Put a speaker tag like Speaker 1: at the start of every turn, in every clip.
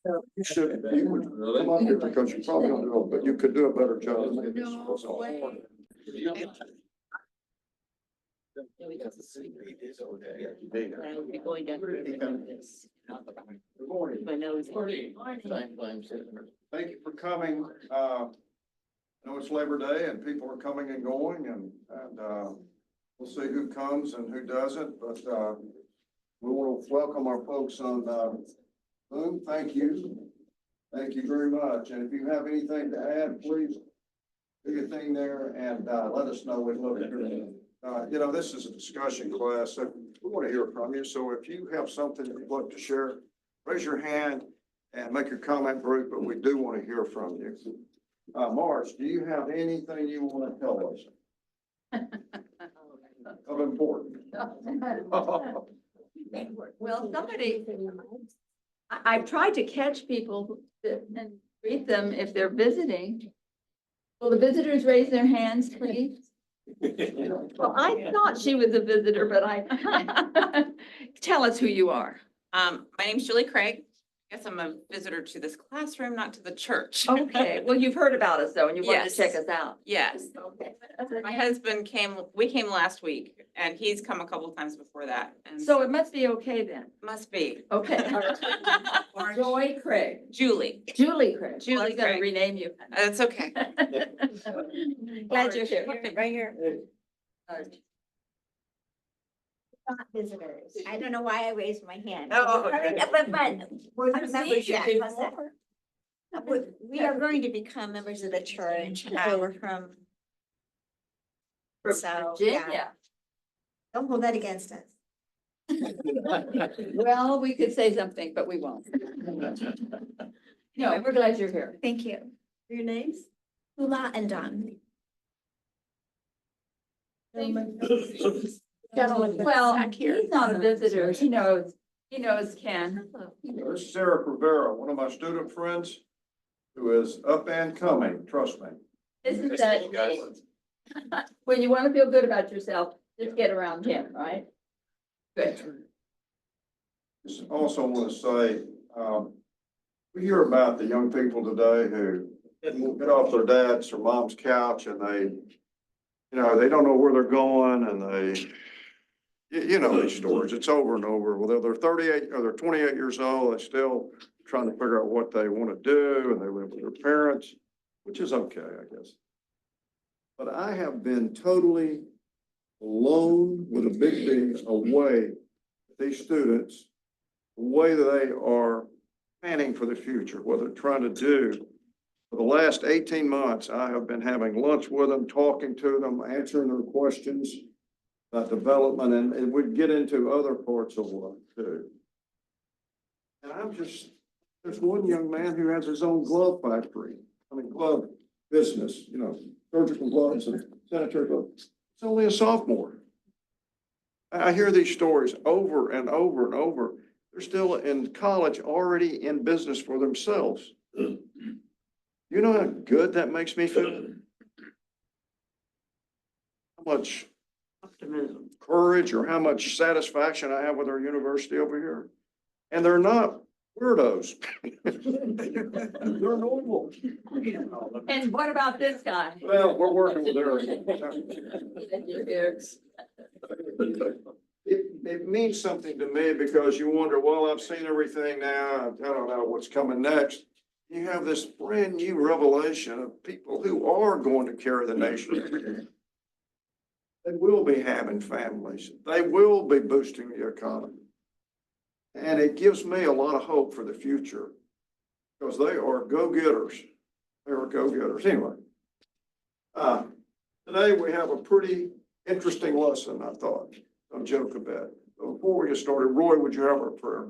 Speaker 1: You should, you would come up here because you probably don't know, but you could do a better job.
Speaker 2: No way. I would be going down to this. My nose.
Speaker 1: Thank you for coming. I know it's Labor Day and people are coming and going and we'll see who comes and who doesn't, but we want to welcome our folks on Zoom. Thank you. Thank you very much. And if you have anything to add, please do your thing there and let us know. We'd love to hear you. You know, this is a discussion class, so we want to hear from you. So if you have something you'd like to share, raise your hand and make your comment brief, but we do want to hear from you. Marge, do you have anything you want to tell us of importance?
Speaker 3: Well, I've tried to catch people and greet them if they're visiting. Will the visitors raise their hands, please? Well, I thought she was a visitor, but tell us who you are.
Speaker 4: My name's Julie Craig. I guess I'm a visitor to this classroom, not to the church.
Speaker 3: Okay, well, you've heard about us though, and you wanted to
Speaker 4: Yes.
Speaker 3: check us out.
Speaker 4: Yes,
Speaker 3: Okay.
Speaker 4: my husband we came last week and he's come a couple of times before that. And
Speaker 3: So it must be okay then.
Speaker 4: must be.
Speaker 3: Okay. Joy Craig.
Speaker 4: Julie.
Speaker 3: Julie Craig.
Speaker 4: Julie
Speaker 3: Well, I'm gonna
Speaker 4: Craig.
Speaker 3: rename you.
Speaker 4: That's okay.
Speaker 3: Glad you're here.
Speaker 2: Right here.
Speaker 5: Not visitors. I don't know why I raised my hand.
Speaker 4: Oh, okay.
Speaker 5: But we're
Speaker 3: I've
Speaker 5: members
Speaker 3: seen
Speaker 5: yet.
Speaker 3: you
Speaker 5: How's that?
Speaker 3: before.
Speaker 5: We are going to become members of the church. We're from,
Speaker 3: From
Speaker 5: So, yeah.
Speaker 3: Virginia.
Speaker 5: don't hold that against us.
Speaker 3: Well, we could say something, but we won't. No, we're glad you're here.
Speaker 5: Thank you.
Speaker 3: Your names?
Speaker 5: Hula and Don.
Speaker 3: Gentlemen, well, he's not a visitor. He knows Ken.
Speaker 1: There's Sarah Rivera, one of my student friends who is up and coming, trust me.
Speaker 3: Isn't that neat? When you want to feel good about yourself, just get around him, right? Good.
Speaker 1: Just also want to say, we hear about the young people today who get off their dad's or mom's couch and they don't know where they're going and you know these stories. It's over and over. Whether they're 38 or they're 28 years old, they're still trying to figure out what they want to do and they live with their parents, which is okay, I guess. But I have been totally blown with a big B away with these students, the way that they are planning for the future, what they're trying to do. For the last 18 months, I have been having lunch with them, talking to them, answering their questions about development, and we'd get into other parts of life too. And there's one young man who has his own glove factory, glove business, surgical gloves and sanitary gloves. It's only a sophomore. I hear these stories over and over and over. They're still in college, already in business for themselves. You know how good that makes me feel? How much optimism, courage, or how much satisfaction I have with our university over here. And they're not weirdos. They're normal.
Speaker 3: And what about this guy?
Speaker 1: Well, we're working with Eric. It means something to me because you wonder, well, I've seen everything now. I don't know what's coming next. You have this brand new revelation of people who are going to carry the nation. They will be having families. They will be boosting the economy. And it gives me a lot of hope for the future because they are go-getters. They are go-getters. Anyway, today we have a pretty interesting lesson, I thought, on Jochebed. So before we get started, Roy, would you have our prayer?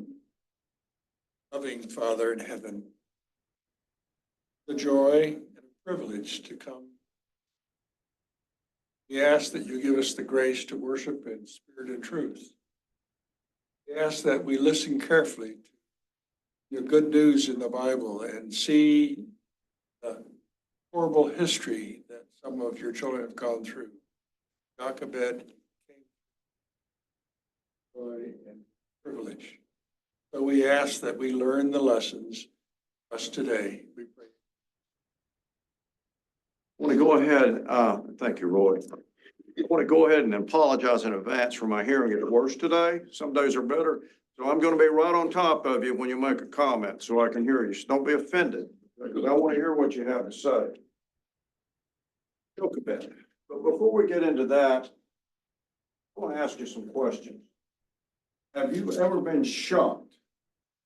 Speaker 6: Loving Father in heaven, the joy and privilege to come. We ask that you give us the grace to worship in spirit and truth. We ask that we listen carefully to your good news in the Bible and see the horrible history that some of your children have gone through. Jochebed came joy and privilege. So we ask that we learn the lessons us today. We pray.
Speaker 1: I want to go ahead, thank you, Roy. I want to go ahead and apologize in advance for my hearing is worse today. Some days are better. So I'm going to be right on top of you when you make a comment so I can hear you. So don't be offended because I want to hear what you have to say. Jochebed. But before we get into that, I want to ask you some questions. Have you ever been shocked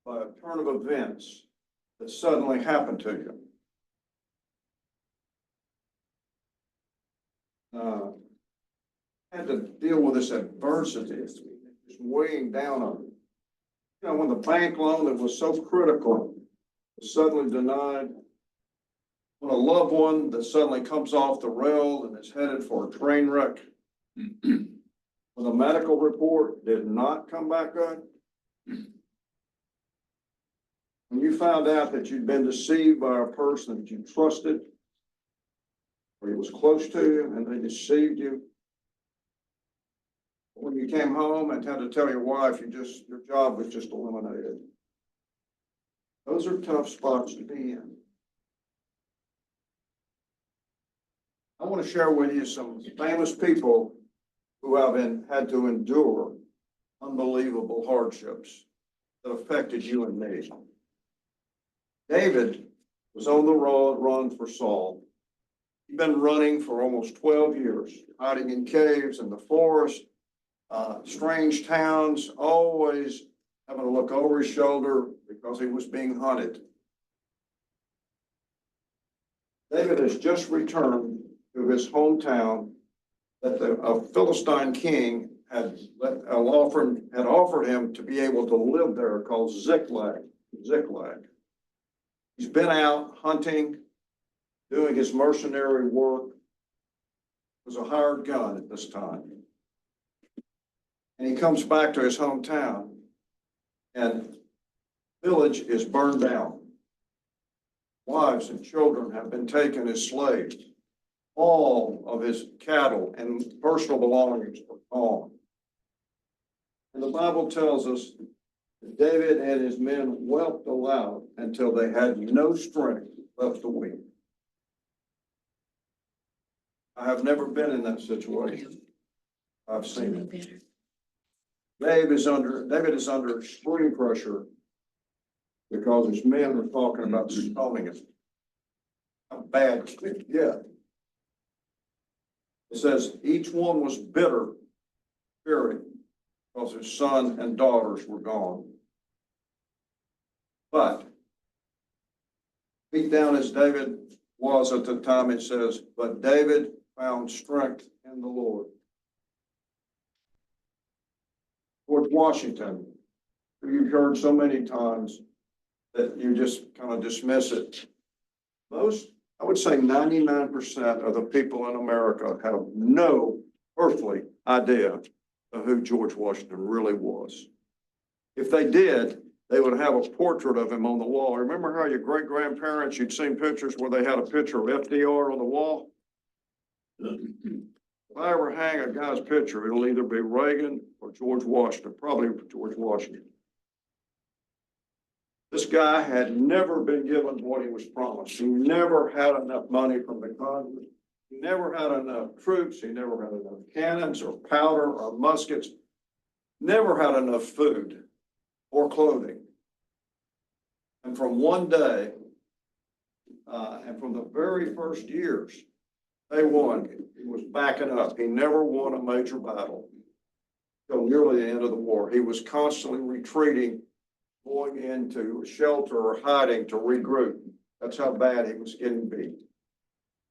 Speaker 1: by a turn of events that suddenly happened to you? Had to deal with this adversity, just weighing down on you. You know, when the bank loan that was so critical was suddenly denied, when a loved one that suddenly comes off the rail and is headed for a train wreck, when the medical report did not come back good, when you found out that you'd been deceived by a person that you trusted, or he was close to you and they deceived you, when you came home and had to tell your wife your job was just eliminated. Those are tough spots to be in. I want to share with you some famous people who have had to endure unbelievable hardships that affected you and me. David was on the run for Saul. He'd been running for almost 12 years, hiding in caves in the forest, strange towns, always having to look over his shoulder because he was being hunted. David has just returned to his hometown that a Philistine king had offered him to be able to live there, called Ziklag. He's been out hunting, doing his mercenary work. Was a hired gun at this time. And he comes back to his hometown and village is burned down. Wives and children have been taken as slaves. All of his cattle and personal belongings are gone. And the Bible tells us that David and his men wept aloud until they had no strength left to weep. I have never been in that situation. I've seen it. David is under extreme pressure because his men are talking about stoning him. How bad can it get? It says each one was bitter, spirit, because his son and daughters were gone. But beat down as David was at the time, it says, but David found strength in the Lord. George Washington, who you've heard so many times that you just kind of dismiss it. I would say 99% of the people in America have no earthly idea of who George Washington really was. If they did, they would have a portrait of him on the wall. Remember how your great-grandparents, you'd seen pictures where they had a picture of FDR on the wall? If I ever hang a guy's picture, it'll either be Reagan or George Washington, probably George Washington. This guy had never been given what he was promised. He never had enough money from the Congress. He never had enough troops. He never had enough cannons or powder or muskets. Never had enough food or clothing. And from one day, and from the very first years, they won. He was backing up. He never won a major battle until nearly the end of the war. He was constantly retreating, going into shelter or hiding to regroup. That's how bad he was getting beat.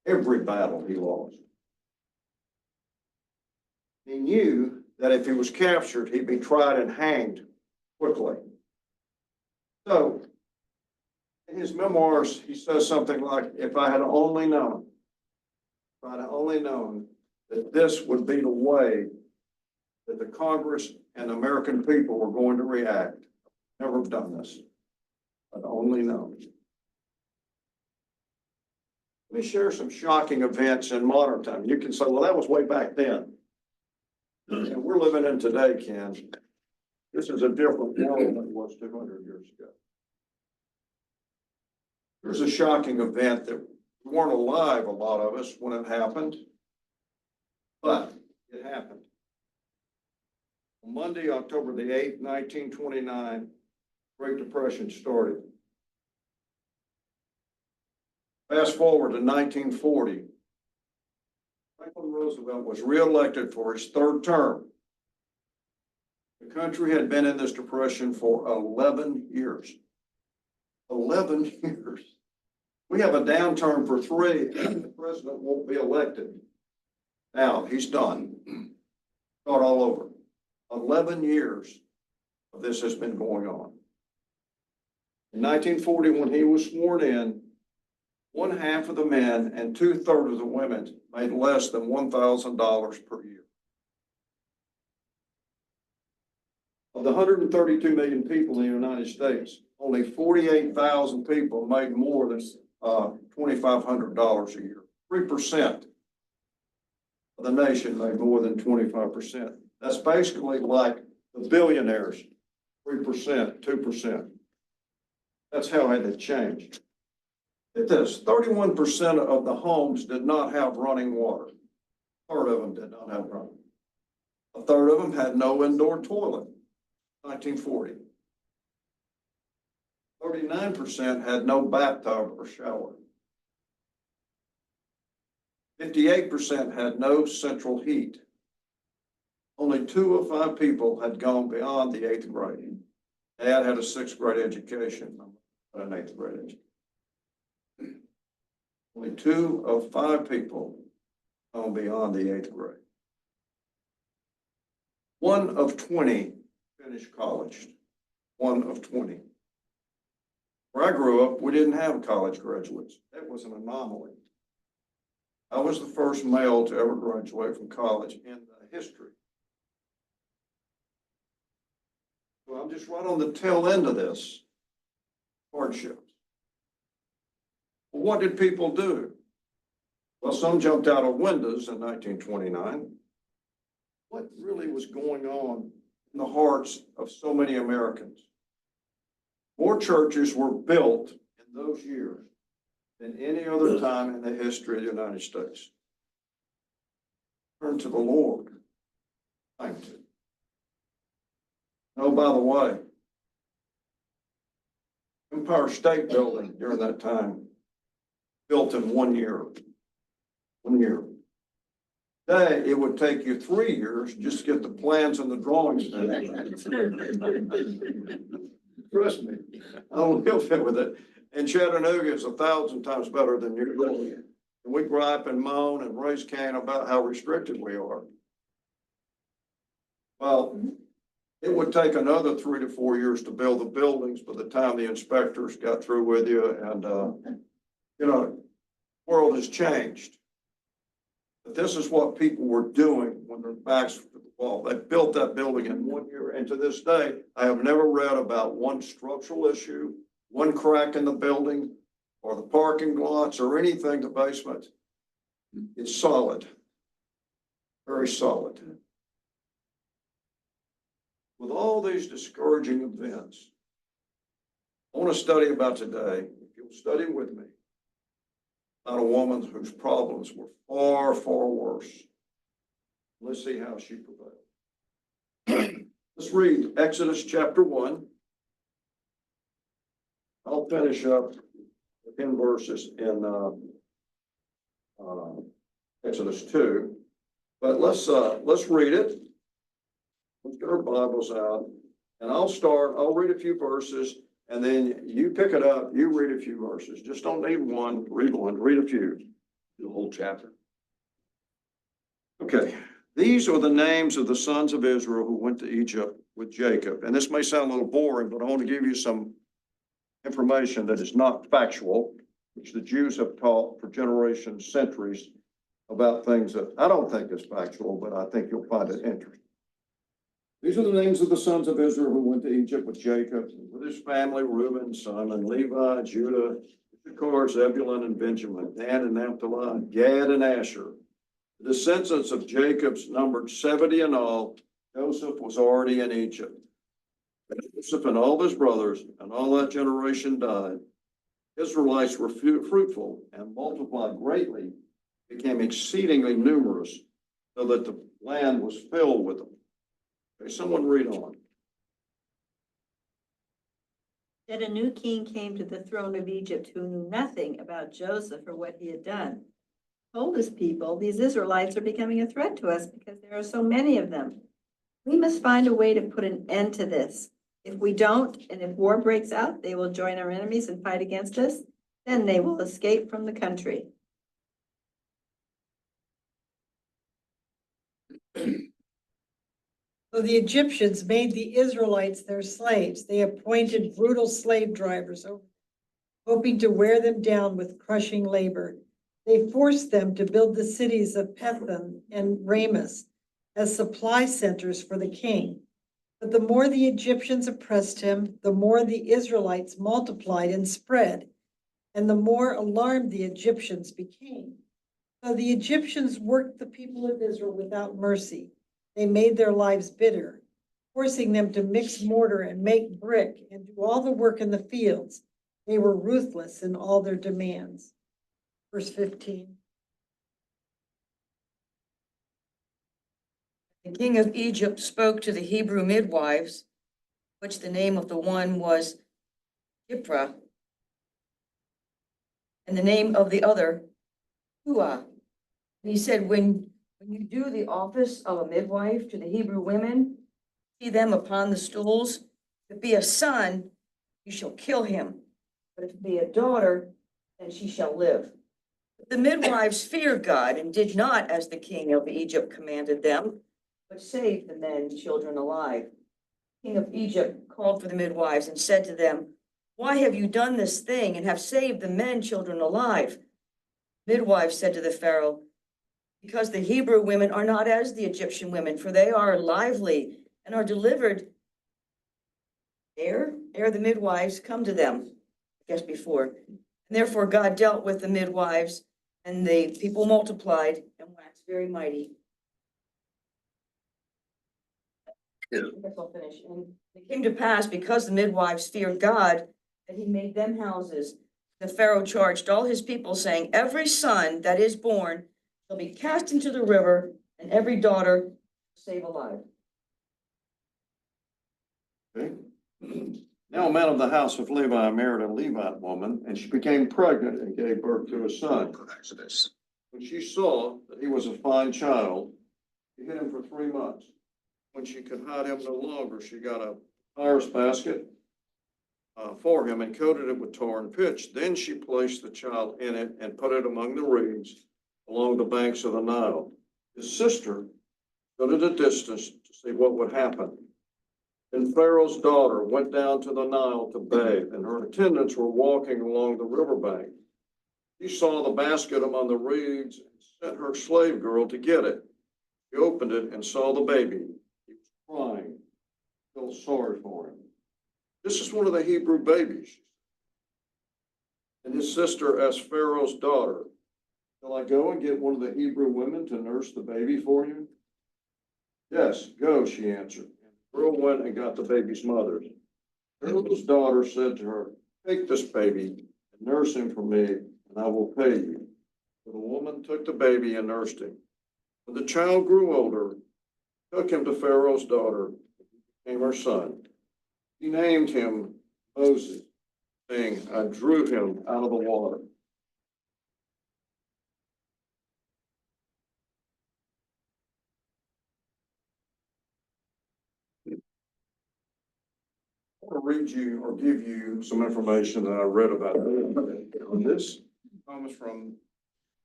Speaker 1: Every battle he lost. He knew that if he was captured, he'd be tried and hanged quickly. So, in his memoirs, he says something like, if I had only known that this would be the way that the Congress and the American people were going to react. Never done this. I'd only known. Let me share some shocking events in modern time. You can say, well, that was way back then. And we're living in today, Ken. This is a different world than it was 200 years ago. There's a shocking event that we weren't alive, a lot of us, when it happened. But it happened. On Monday, October the 8th, 1929, Great Depression started. Fast forward to 1940. Franklin Roosevelt was reelected for his third term. The country had been in this depression for 11 years. 11 years. We have a downturn for 3, and the president won't be elected. Now, he's done. Start all over. 11 years of this has been going on. In 1940, when he was sworn in, 1/2 of the men and 2/3 of the women made less than $1,000 per year. Of the 132 million people in the United States, only 48,000 people made more than $2,500 a year. 3% of the nation made more than 25%. That's basically like the billionaires, 3%, 2%. That's how it had changed. Get this, 31% of the homes did not have running water. A third of them did not have running. A third of them had no indoor toilet, 1940. 39% had no bathtub or shower. 58% had no central heat. Only 2 of 5 people had gone beyond the 8th grade. Dad had a 6th grade education, not an 8th grade education. Only 2 of 5 people gone beyond the 8th grade. 1 of 20 finished college. 1 of 20. Where I grew up, we didn't have college graduates. That was an anomaly. I was the first male to ever graduate from college in the history. Well, I'm just right on the tail end of this hardship. Well, what did people do? Well, some jumped out of windows in 1929. What really was going on in the hearts of so many Americans? More churches were built in those years than any other time in the history of the United States. Turn to the Lord. Thank you. Oh, by the way, Empire State Building during that time, built in 1 year. 1 year. Today, it would take you 3 years just to get the plans and the drawings done. Trust me, I'll live with it. And Chattanooga is 1,000 times better than your building. And we gripe and moan and raise Cain about how restricted we are. Well, it would take another 3 to 4 years to build the buildings by the time the inspectors got through with you. And, the world has changed. But this is what people were doing when their backs to the wall. They built that building in 1 year. And to this day, I have never read about one structural issue, one crack in the building, or the parking lots, or anything, the basement. It's solid. Very solid. With all these discouraging events, I want to study about today, if you'll study with me, about a woman whose problems were far, far worse. Let's see how she prevailed. Let's read Exodus chapter 1. I'll finish up the 10 verses in Exodus 2. But let's read it. Let's get our Bibles out. And I'll read a few verses, and then you pick it up, you read a few verses. Just don't need one, read a few. The whole chapter. Okay. These are the names of the sons of Israel who went to Egypt with Jacob. And this may sound a little boring, but I want to give you some information that is not factual, which the Jews have taught for generations, centuries, about things that I don't think is factual, but I think you'll find it interesting. These are the names of the sons of Israel who went to Egypt with Jacob, with his family: Reuben, Simon, Levi, Judah, Issachar, Zebulun, and Benjamin, Dan and Naphtali, Gad and Asher. The descendants of Jacob's numbered 70 in all. Joseph was already in Egypt. Joseph and all his brothers and all that generation died, Israelites were fruitful and multiplied greatly, became exceedingly numerous, so that the land was filled with them. Okay, someone read on.
Speaker 7: Then a new king came to the throne of Egypt who knew nothing about Joseph or what he had done. Told his people, these Israelites are becoming a threat to us because there are so many of them. We must find a way to put an end to this. If we don't, and if war breaks out, they will join our enemies and fight against us. Then they will escape from the country.
Speaker 8: So the Egyptians made the Israelites their slaves. They appointed brutal slave drivers, hoping to wear them down with crushing labor. They forced them to build the cities of Petham and Ramus as supply centers for the king. But the more the Egyptians oppressed him, the more the Israelites multiplied and spread, and the more alarmed the Egyptians became. So the Egyptians worked the people of Israel without mercy. They made their lives bitter, forcing them to mix mortar and make brick and do all the work in the fields. They were ruthless in all their demands. Verse 15.
Speaker 9: The king of Egypt spoke to the Hebrew midwives, which the name of the one was Shiphrah, and the name of the other, Puah. And he said, when you do the office of a midwife to the Hebrew women, see them upon the stools. If it be a son, you shall kill him. But if it be a daughter, then she shall live. But the midwives feared God and did not as the king of Egypt commanded them, but saved the men and children alive. The king of Egypt called for the midwives and said to them, why have you done this thing and have saved the men and children alive? Midwives said to the Pharaoh, because the Hebrew women are not as the Egyptian women, for they are lively and are delivered ere the midwives come to them, I guess before. And therefore God dealt with the midwives, and the people multiplied and waxed very mighty. I guess I'll finish. And it came to pass, because the midwives feared God, that he made them houses. The Pharaoh charged all his people, saying, every son that is born shall be cast into the river, and every daughter save alive.
Speaker 1: Okay. Now a man of the house of Levi married a Levite woman, and she became pregnant and gave birth to a son. Exodus. When she saw that he was a fine child, she hid him for 3 months. When she could hide him no longer, she got a papyrus basket for him and coated it with tar and pitch. Then she placed the child in it and put it among the reeds along the banks of the Nile. His sister stood at a distance to see what would happen. Then Pharaoh's daughter went down to the Nile to bathe, and her attendants were walking along the riverbank. She saw the basket among the reeds and sent her slave girl to get it. She opened it and saw the baby. He was crying. Felt sorry for him. This is one of the Hebrew babies. And his sister asked Pharaoh's daughter, shall I go and get one of the Hebrew women to nurse the baby for you? Yes, go, she answered. And the girl went and got the baby's mother. Pharaoh's daughter said to her, take this baby and nurse him for me, and I will pay you. So the woman took the baby and nursed him. When the child grew older, took him to Pharaoh's daughter, and he became her son. He named him Moses, saying, I drew him out of the water. I want to read you or give you some information that I read about this. Comes from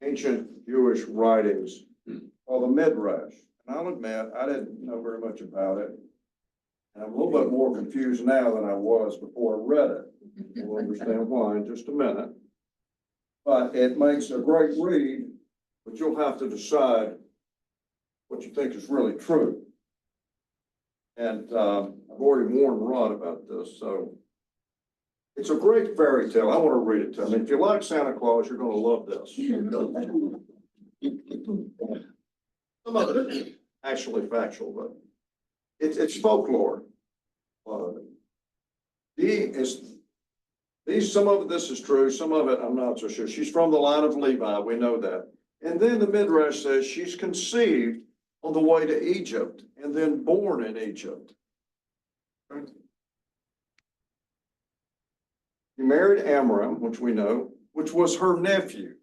Speaker 1: ancient Jewish writings called the Midrash. And I'll admit, I didn't know very much about it. And I'm a little bit more confused now than I was before I read it. You'll understand why in just a minute. But it makes a great read, but you'll have to decide what you think is really true. And I've already warned Rod about this, so it's a great fairy tale. I want to read it to him. If you like Santa Claus, you're going to love this. Some of it is actually factual, but it's folklore. some of this is true, some of it I'm not so sure. She's from the line of Levi, we know that. And then the Midrash says she's conceived on the way to Egypt and then born in Egypt. Right? She married Amram, which we know, which was her nephew.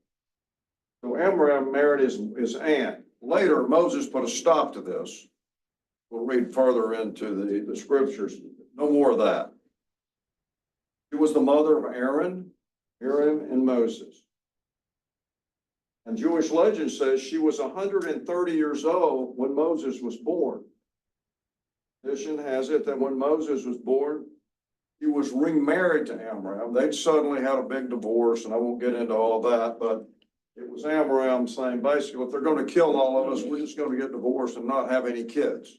Speaker 1: So Amram married his aunt. Later, Moses put a stop to this. We'll read further into the scriptures. No more of that. She was the mother of Aaron, Miriam, and Moses. And Jewish legend says she was 130 years old when Moses was born. Tradition has it that when Moses was born, he was remarried to Amram. They'd suddenly had a big divorce, and I won't get into all that, but it was Amram saying, basically, if they're going to kill all of us, we're just going to get divorced and not have any kids.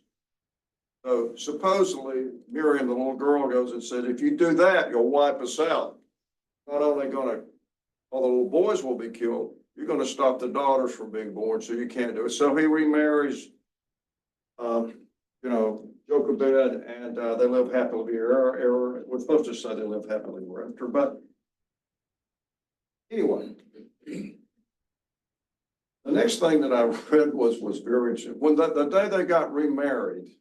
Speaker 1: So supposedly, Miriam, the little girl, goes and said, if you do that, you'll wipe us out. Not only all the little boys will be killed, you're going to stop the daughters from being born, so you can't do it. So he remarries, Jochebed, and they live happily ever. We're supposed to say they live happily ever after, but anyway. The next thing that I read was very interesting. When the day they got remarried,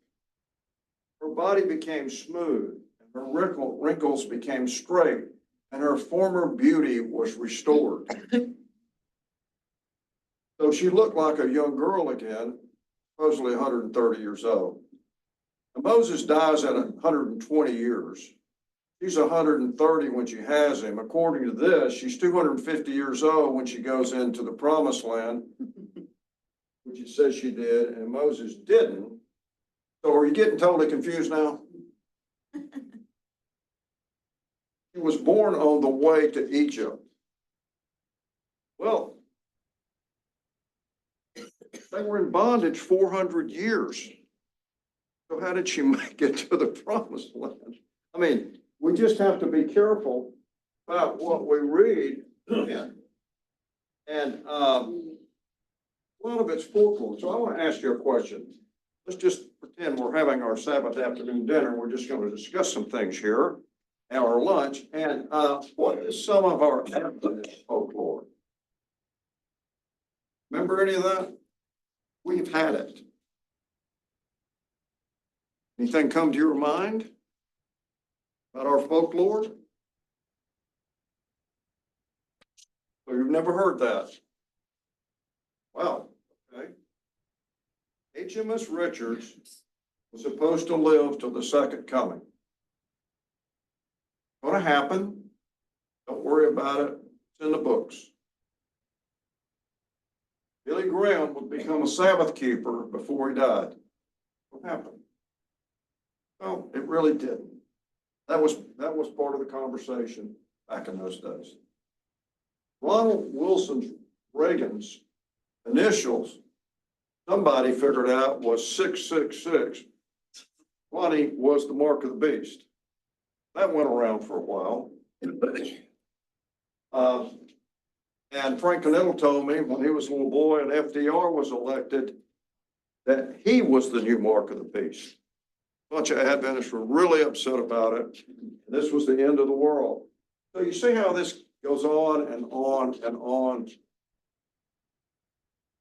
Speaker 1: her body became smooth, and her wrinkles became straight, and her former beauty was restored. So she looked like a young girl again, supposedly 130 years old. And Moses dies at 120 years. She's 130 when she has him. According to this, she's 250 years old when she goes into the promised land, which it says she did, and Moses didn't. So are you getting totally confused now? She was born on the way to Egypt. Well, they were in bondage 400 years. So how did she make it to the promised land? I mean, we just have to be careful about what we read. And a lot of it's folklore. So I want to ask you a question. Let's just pretend we're having our Sabbath afternoon dinner. We're just going to discuss some things here, our lunch. And what is some of our Adventist folklore? Remember any of that? We've had it. Anything come to your mind about our folklore? So you've never heard that? Wow, okay. H.M.S. Richards was supposed to live till the second coming. Gonna happen. Don't worry about it. It's in the books. Billy Graham would become a Sabbath keeper before he died. What happened? Well, it really didn't. That was part of the conversation back in those days. Ronald Wilson Reagan's initials, somebody figured out, was 666. 20 was the mark of the beast. That went around for a while. And Frank Cannell told me when he was a little boy and FDR was elected that he was the new mark of the beast. A bunch of Adventists were really upset about it. This was the end of the world. So you see how this goes on and on and on.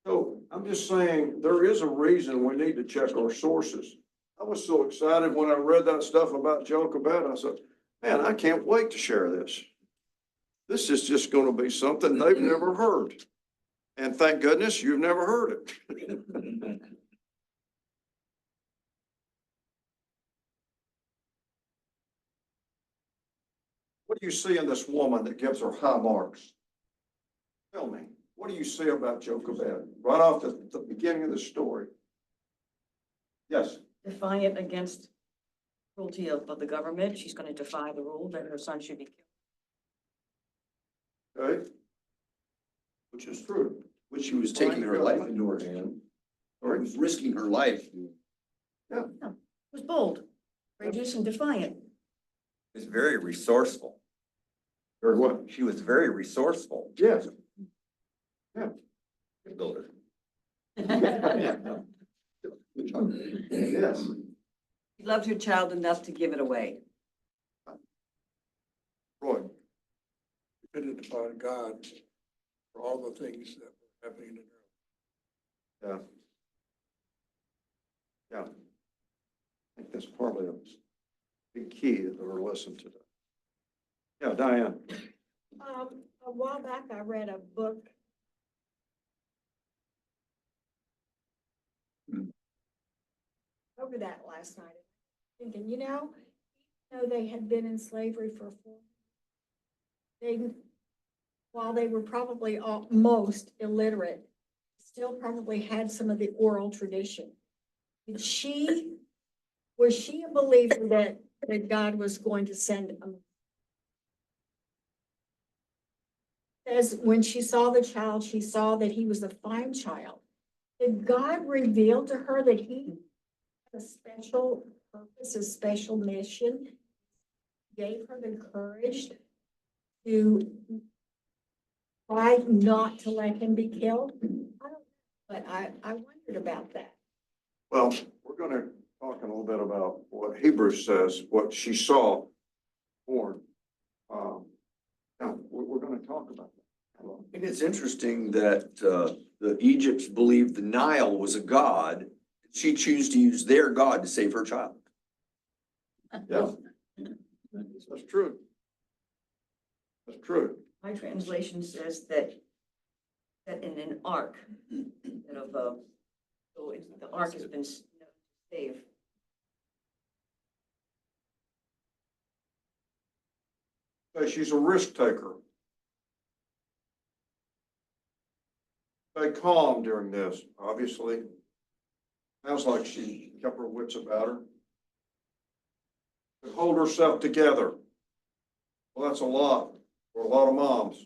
Speaker 1: So I'm just saying there is a reason we need to check our sources. I was so excited when I read that stuff about Jochebed. I said, man, I can't wait to share this. This is just going to be something they've never heard. And thank goodness you've never heard it. What do you see in this woman that gives her high marks? Tell me, what do you see about Jochebed right off the beginning of the story? Yes.
Speaker 9: Defiant against cruelty of the government. She's going to defy the rule that her son should be killed.
Speaker 1: Okay. Which is true.
Speaker 10: Which she was taking her life into her hand, or was risking her life.
Speaker 1: Yeah.
Speaker 9: No, it was bold, courageous, and defiant.
Speaker 10: She was very resourceful.
Speaker 1: Or what?
Speaker 10: She was very resourceful.
Speaker 1: Yes. Yeah.
Speaker 10: Good builder.
Speaker 1: Yes.
Speaker 9: She loved her child enough to give it away.
Speaker 1: Roy.
Speaker 6: looked upon God for all the things that were happening in her life.
Speaker 1: Yeah. I think that's probably a big key that we're listening to. Yeah, Diane.
Speaker 5: A while back, I read a book. Over that last night, thinking, though they had been in slavery for while they were probably most illiterate, still probably had some of the oral tradition. Was she a believer that God was going to send them? As when she saw the child, she saw that he was a fine child. Did God reveal to her that he had a special purpose, a special mission? Gave her the courage to try not to let him be killed? I don't know, but I wondered about that.
Speaker 1: Well, we're going to talk a little bit about what Hebrews says, what she saw born. Now, we're going to talk about that.
Speaker 10: And it's interesting that the Egypts believed the Nile was a god. She chose to use their god to save her child.
Speaker 1: Yeah. That's true. That's true.
Speaker 9: My translation says that in an ark, that the ark has been saved.
Speaker 1: So she's a risk taker. Stay calm during this, obviously. Sounds like she kept her wits about her. But hold herself together. Well, that's a lot for a lot of moms.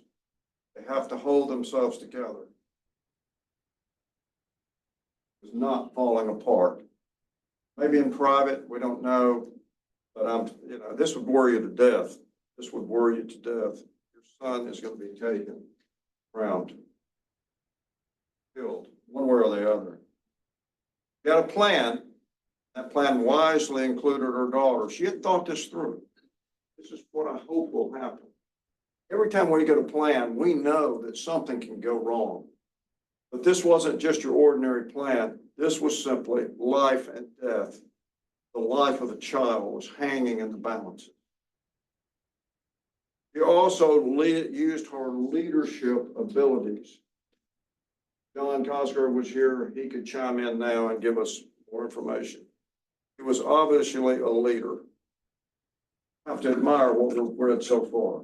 Speaker 1: They have to hold themselves together. It's not falling apart. Maybe in private, we don't know, but this would worry you to death. This would worry you to death. Your son is going to be taken, drowned, killed, one way or the other. You got a plan. That plan wisely included her daughter. She had thought this through. This is what I hope will happen. Every time we get a plan, we know that something can go wrong. But this wasn't just your ordinary plan. This was simply life and death. The life of the child was hanging in the balance. He also used her leadership abilities. John Cosgrove was here. He could chime in now and give us more information. He was obviously a leader. I have to admire what we've read so far.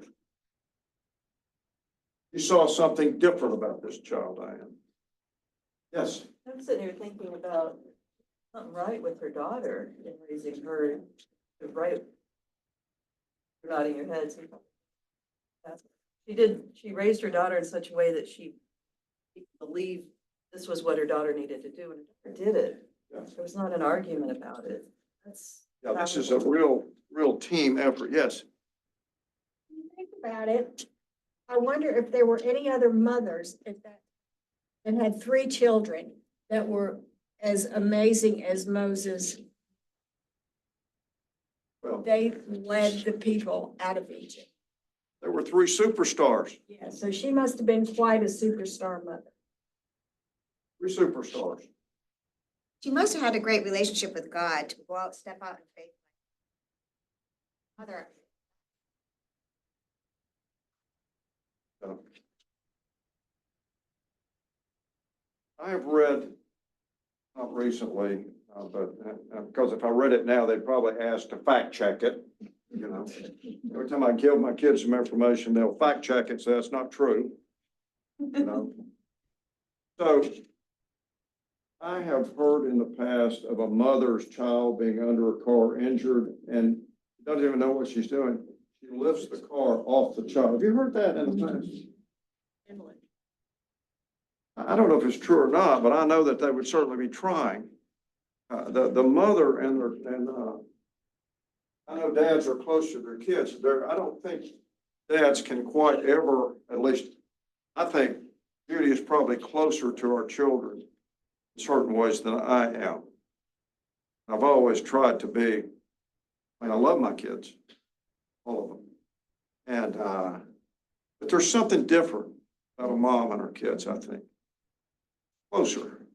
Speaker 1: You saw something different about this child, Diane. Yes.
Speaker 7: I'm sitting here thinking about something right with her daughter in raising her to right. You're nodding your head. She raised her daughter in such a way that she believed this was what her daughter needed to do, and her daughter did it.
Speaker 1: Yeah.
Speaker 7: There was not an argument about it.
Speaker 1: This is a real team effort. Yes.
Speaker 5: When you think about it, I wonder if there were any other mothers that had 3 children that were as amazing as Moses.
Speaker 1: Well,
Speaker 5: They led the people out of Egypt.
Speaker 1: there were 3 superstars.
Speaker 5: Yeah, so she must have been quite a superstar mother.
Speaker 1: 3 superstars.
Speaker 5: She must have had a great relationship with God to go out, step out in faith. Mother.
Speaker 1: I have read, not recently, but because if I read it now, they'd probably ask to fact check it. Every time I give my kids some information, they'll fact check it, so that's not true. So I have heard in the past of a mother's child being under a car injured and doesn't even know what she's doing. She lifts the car off the child. Have you heard that in the past? I don't know if it's true or not, but I know that they would certainly be trying. The mother and I know dads are close to their kids. I don't think dads can quite ever, at least I think Judy is probably closer to our children in certain ways than I am. I've always tried to be, I love my kids, all of them. And But there's something different about a mom and her kids, I think. Closer.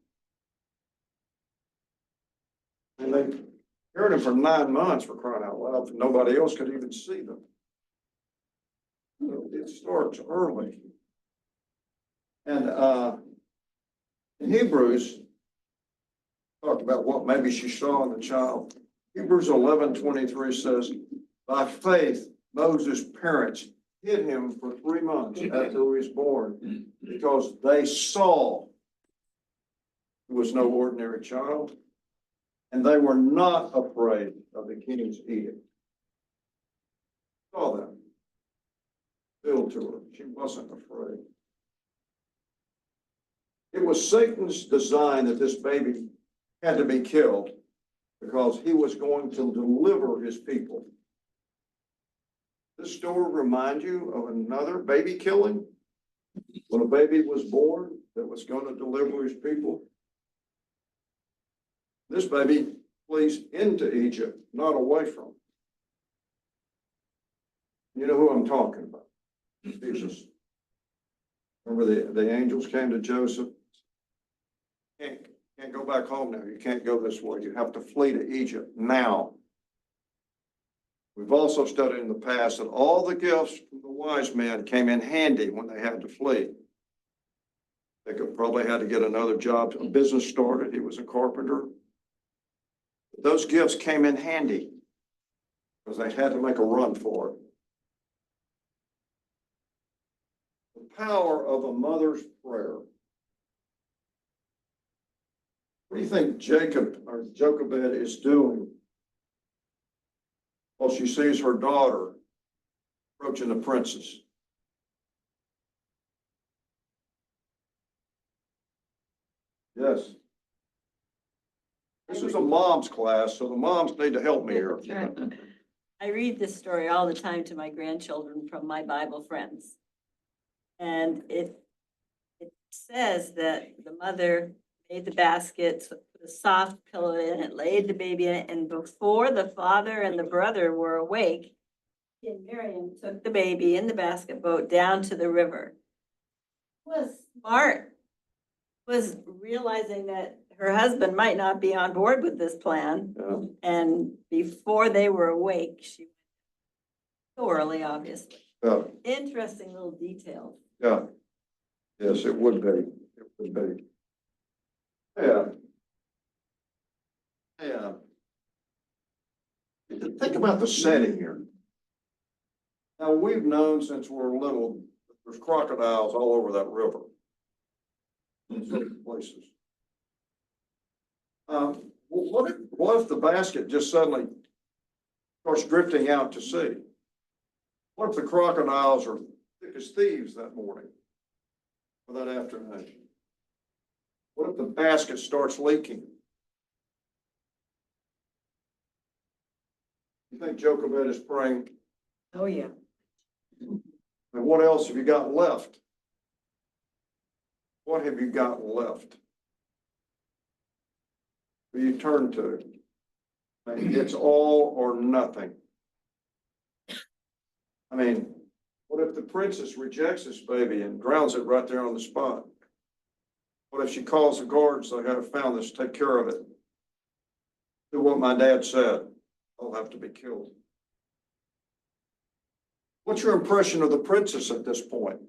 Speaker 1: And they carried them for 9 months, for crying out loud, and nobody else could even see them. It starts early. And in Hebrews, talked about what maybe she saw in the child. Hebrews 11:23 says, by faith, Moses' parents hid him for 3 months after he was born because they saw he was no ordinary child, and they were not afraid of the king's edict. Saw them. Filled to her. She wasn't afraid. It was Satan's design that this baby had to be killed because he was going to deliver his people. This story reminds you of another baby killing? When a baby was born that was going to deliver his people? This baby flees into Egypt, not away from it. You know who I'm talking about? Jesus. Remember the angels came to Joseph? Can't go back home now. You can't go this way. You have to flee to Egypt now. We've also studied in the past that all the gifts from the wise men came in handy when they had to flee. They could probably had to get another job, a business started. He was a carpenter. Those gifts came in handy because they had to make a run for it. The power of a mother's prayer. What do you think Jochebed is doing? Well, she sees her daughter approaching the princess. Yes. This is a mom's class, so the moms need to help me here.
Speaker 7: I read this story all the time to my grandchildren from my Bible friends. And it says that the mother made the basket, put a soft pillow in it, laid the baby in it, and before the father and the brother were awake, she and Miriam took the baby in the basket boat down to the river. Was smart, was realizing that her husband might not be on board with this plan.
Speaker 1: Yeah.
Speaker 7: And before they were awake, she so early, obviously.
Speaker 1: Yeah.
Speaker 7: Interesting little detail.
Speaker 1: Yeah. Yes, it would be. It would be. Yeah. Yeah. Think about the setting here. Now, we've known since we were little, that there's crocodiles all over that river. In certain places. What if the basket just suddenly starts drifting out to sea? What if the crocodiles are thick as thieves that morning or that afternoon? What if the basket starts leaking? You think Jochebed is praying?
Speaker 9: Oh, yeah.
Speaker 1: And what else have you got left? What have you got left? Who you turn to? I mean, it's all or nothing. I mean, what if the princess rejects this baby and drowns it right there on the spot? What if she calls the guards? I gotta found this, take care of it. Do what my dad said. I'll have to be killed. What's your impression of the princess at this point?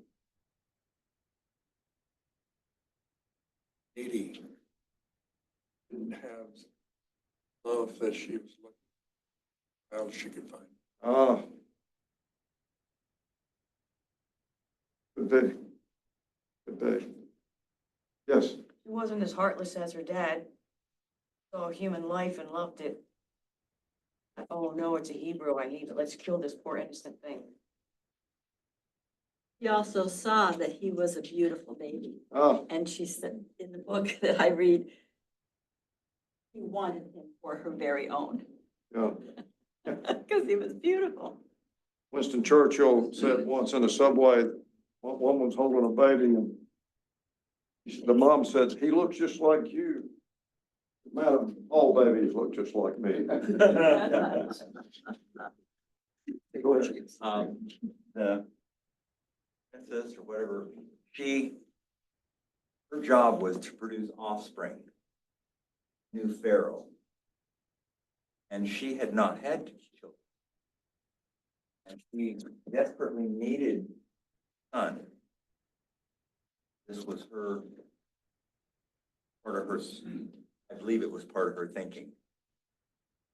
Speaker 6: Needy. Didn't have love that she was looking, how she could find.
Speaker 1: Ah. Could be. Could be. Yes.
Speaker 9: She wasn't as heartless as her dad. Saw human life and loved it. Oh, no, it's a Hebrew. I need it. Let's kill this poor innocent thing.
Speaker 7: She also saw that he was a beautiful baby.
Speaker 1: Ah.
Speaker 7: And she said in the book that I read, she wanted him for her very own.
Speaker 1: Yeah.
Speaker 7: Because he was beautiful.
Speaker 1: Winston Churchill said once in a subway, one woman was holding a baby and the mom said, he looks just like you. Madam, all babies look just like me.
Speaker 11: The princess or whatever, her job was to produce offspring, new Pharaoh. And she had not had children. And she desperately needed a son. This was part of her, I believe it was part of her thinking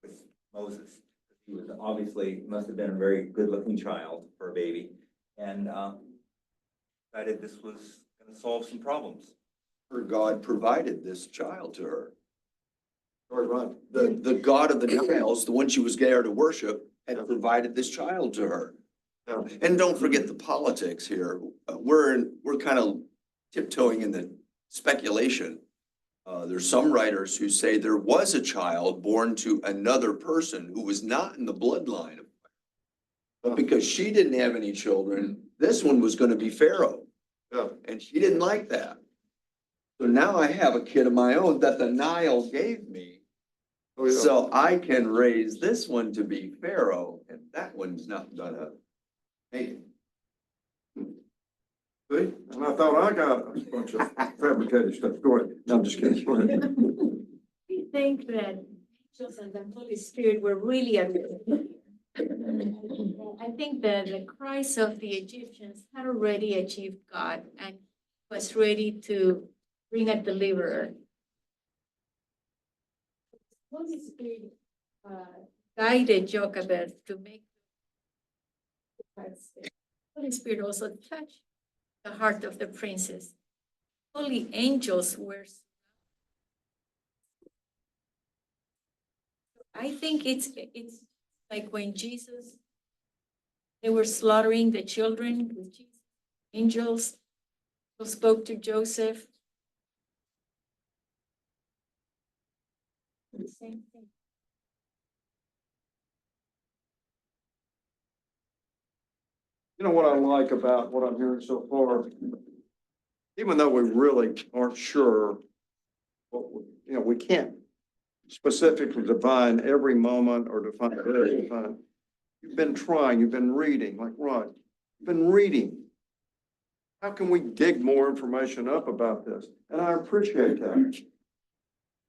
Speaker 11: with Moses. He was obviously, must have been a very good-looking child for a baby, and decided this was going to solve some problems.
Speaker 10: Her God provided this child to her.
Speaker 1: Sorry, Ron.
Speaker 10: The God of the Niles, the one she was there to worship, had provided this child to her.
Speaker 1: Yeah.
Speaker 10: And don't forget the politics here. We're kind of tiptoeing in the speculation. There's some writers who say there was a child born to another person who was not in the bloodline. But because she didn't have any children, this one was going to be Pharaoh.
Speaker 1: Yeah.
Speaker 10: And she didn't like that. So now I have a kid of my own that the Nile gave me.
Speaker 1: Oh, yeah.
Speaker 10: So I can raise this one to be Pharaoh, and that one's not gonna make it.
Speaker 1: See, and I thought I got a bunch of fabricated stuff. Go ahead. No, I'm just kidding. Go ahead.
Speaker 5: We think that angels and the Holy Spirit were really at work. I think that the Christ of the Egyptians had already achieved God and was ready to bring a deliverer. Holy Spirit guided Jochebed to make. Holy Spirit also touched the heart of the princess. Holy angels were. I think it's like when Jesus, they were slaughtering the children with Jesus. Angels who spoke to Joseph. The same thing.
Speaker 1: You know what I like about what I'm hearing so far? Even though we really aren't sure, we can't specifically define every moment or define every time. You've been trying, you've been reading, like Ron, you've been reading. How can we dig more information up about this? And I appreciate that.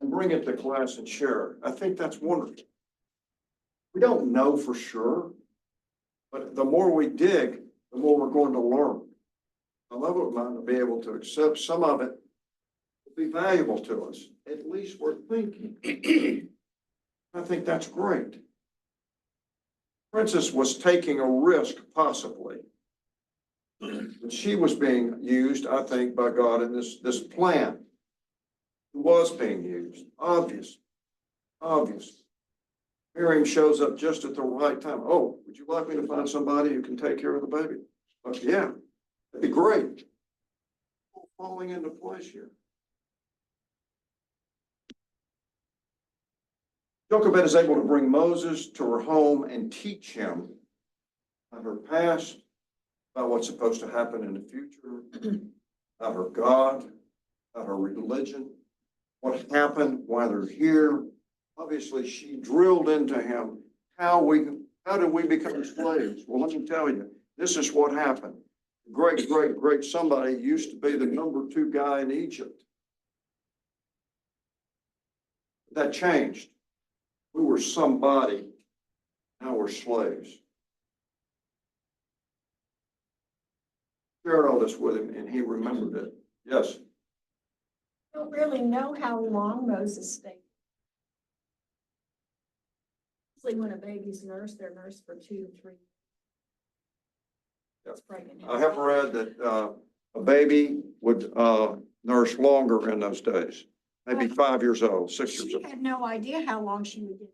Speaker 1: And bring it to class and share it. I think that's wonderful. We don't know for sure, but the more we dig, the more we're going to learn. I love it, man, to be able to accept some of it will be valuable to us. At least we're thinking. I think that's great. Princess was taking a risk, possibly. But she was being used, I think, by God in this plan. It was being used, obvious. Miriam shows up just at the right time. Oh, would you like me to find somebody who can take care of the baby? Yeah, that'd be great. Falling into place here. Jochebed is able to bring Moses to her home and teach him about her past, about what's supposed to happen in the future, about her God, about her religion, what happened, why they're here. Obviously, she drilled into him how did we become slaves? Well, let me tell you, this is what happened. Great somebody used to be the #2 guy in Egypt. That changed. We were somebody, now we're slaves. Shared all this with him and he remembered it. Yes.
Speaker 5: Don't really know how long Moses stayed. Usually when a baby's nursed, they're nursed for 2 to 3. That's pregnant.
Speaker 1: I have read that a baby would nurse longer in those days, maybe 5 years old, 6 years
Speaker 5: She
Speaker 1: old.
Speaker 5: had no idea how long she would get.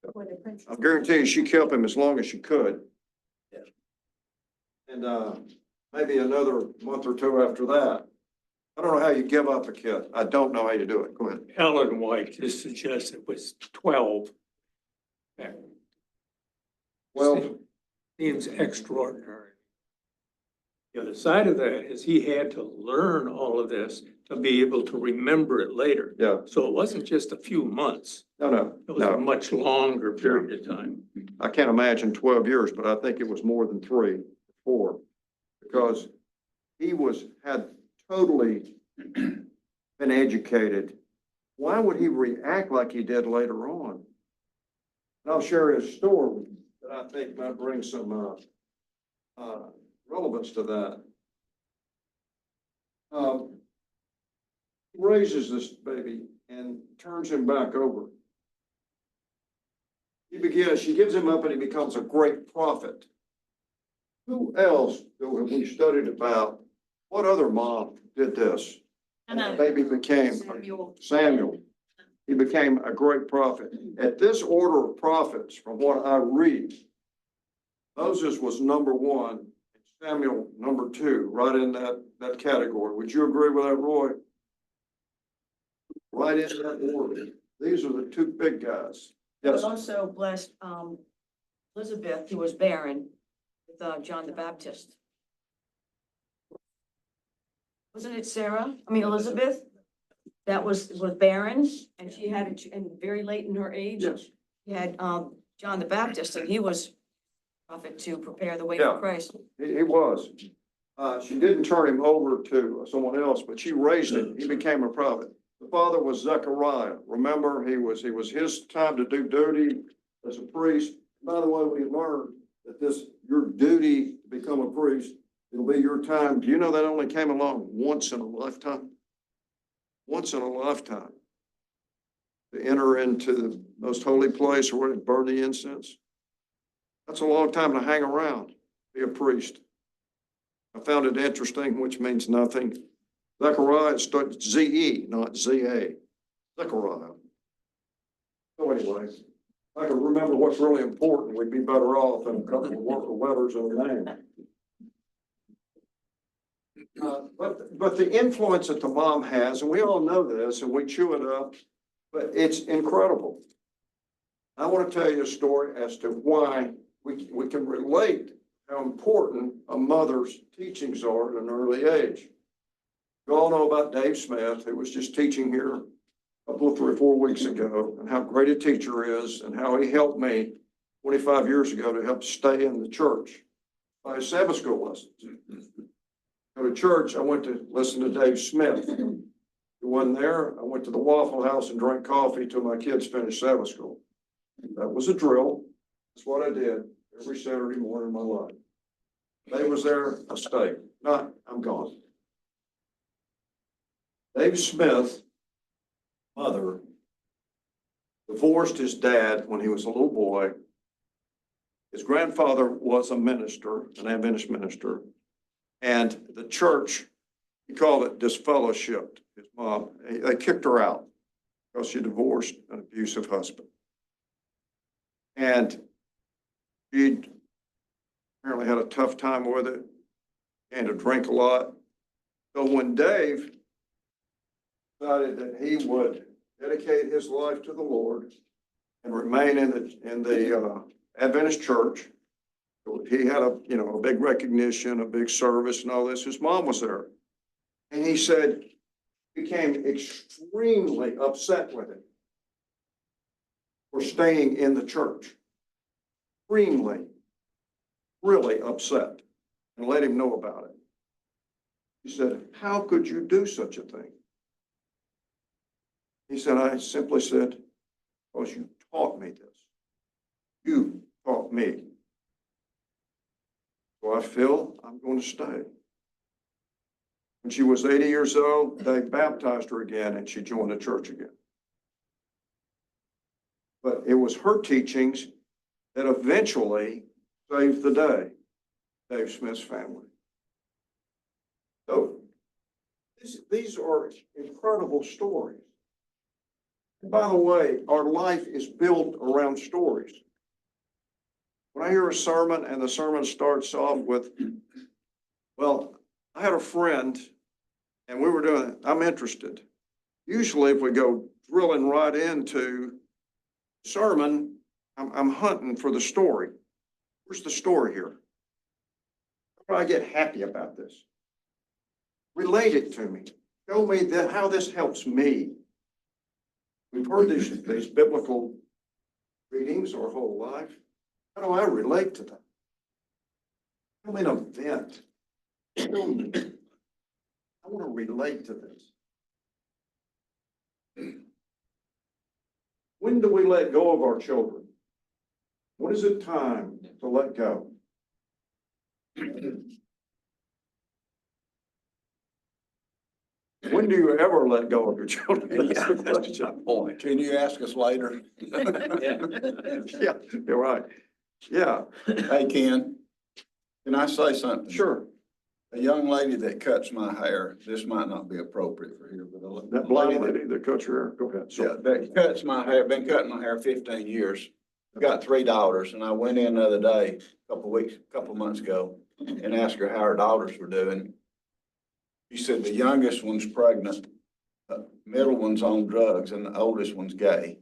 Speaker 5: Before the princess.
Speaker 1: I guarantee you, she kept him as long as she could.
Speaker 11: Yeah.
Speaker 1: And maybe another month or 2 after that. I don't know how you give up a kid. I don't know how you do it. Go ahead.
Speaker 6: Ellen White just suggests it was 12.
Speaker 1: Well,
Speaker 6: Seems extraordinary. The other side of that is he had to learn all of this to be able to remember it later.
Speaker 1: yeah,
Speaker 6: So it wasn't just a few months.
Speaker 1: no.
Speaker 6: It was a much longer period of time.
Speaker 1: I can't imagine 12 years, but I think it was more than 3, 4. because he had totally been educated. Why would he react like he did later on? And I'll share his story that I think might bring some relevance to that. He raises this baby and turns him back over. She gives him up and he becomes a great prophet. Who else have we studied about? What other mom did this? And the baby became Samuel. He became a great prophet. At this order of prophets, from what I read, Moses was number one, Samuel number two, right in that category. Would you agree with that, Roy? Right in that order. These are the two big guys.
Speaker 9: He
Speaker 1: Yes.
Speaker 9: also blessed, Elizabeth, who was barren, with, John the Baptist. Wasn't it Sarah? I mean, Elizabeth? That was barren, and she had it, and very late in her age.
Speaker 1: Yes.
Speaker 9: She had, John the Baptist, and he was prophet to prepare the way
Speaker 1: Yeah.
Speaker 9: for Christ.
Speaker 1: He was. She didn't turn him over to someone else, but she raised him. He became a prophet. The father was Zechariah. Remember, he was his time to do duty as a priest. By the way, we learned that your duty to become a priest, it'll be your time. Do you know that only came along once in a lifetime? Once in a lifetime. To enter into the most holy place or where they burn the incense. That's a long time to hang around, be a priest. I found it interesting, which means nothing. Zechariah starts Z-E, not Z-A. Zechariah. So anyway, if I could remember what's really important, we'd be better off than a couple of letters in a name. But the influence that the mom has, and we all know this, and we chew it up, but it's incredible. I want to tell you a story as to why we can relate how important a mother's teachings are at an early age. You all know about Dave Smith, who was just teaching here a couple of 3 or 4 weeks ago, and how great a teacher is, and how he helped me 25 years ago to help stay in the church by his Sabbath school lessons. Go to church, I went to listen to Dave Smith. He wasn't there. I went to the Waffle House and drank coffee till my kids finished Sabbath school. That was a drill. That's what I did every Saturday morning of my life. Dave was there, I stayed. Not, I'm gone. Dave Smith, mother, divorced his dad when he was a little boy. His grandfather was a minister, an Adventist minister, and the church, he called it disfellowshipped his mom. They kicked her out because she divorced an abusive husband. And she apparently had a tough time with it and to drink a lot. So when Dave decided that he would dedicate his life to the Lord and remain in the Adventist church, he had a big recognition, a big service and all this. His mom was there. And he said, became extremely upset with him for staying in the church. Extremely, really upset, and let him know about it. He said, how could you do such a thing? He said, I simply said, because you taught me this. You taught me. So I feel I'm going to stay. When she was 80 years old, they baptized her again and she joined the church again. But it was her teachings that eventually saved the day, Dave Smith's family. So these are incredible stories. And by the way, our life is built around stories. When I hear a sermon and the sermon starts off with, well, I had a friend and we were doing, I'm interested. Usually if we go drilling right into sermon, I'm hunting for the story. Where's the story here? How do I get happy about this? Relate it to me. Show me how this helps me. We've heard these biblical readings our whole life. How do I relate to them? Tell me an event children. I want to relate to this. When do we let go of our children? When is it time to let go? When do you ever let go of your children? That's the question.
Speaker 10: Point.
Speaker 6: Can you ask us later?
Speaker 1: Yeah, you're right. Yeah,
Speaker 12: Hey, Ken, can I say something?
Speaker 1: sure.
Speaker 12: A young lady that cuts my hair, this might not be appropriate for here, but
Speaker 1: That blind lady that cut your hair, go ahead.
Speaker 12: yeah, that cuts my hair, been cutting my hair 15 years. I've got 3 daughters, and I went in the other day, couple months ago, and asked her how her daughters were doing. She said the youngest one's pregnant, the middle one's on drugs, and the oldest one's gay.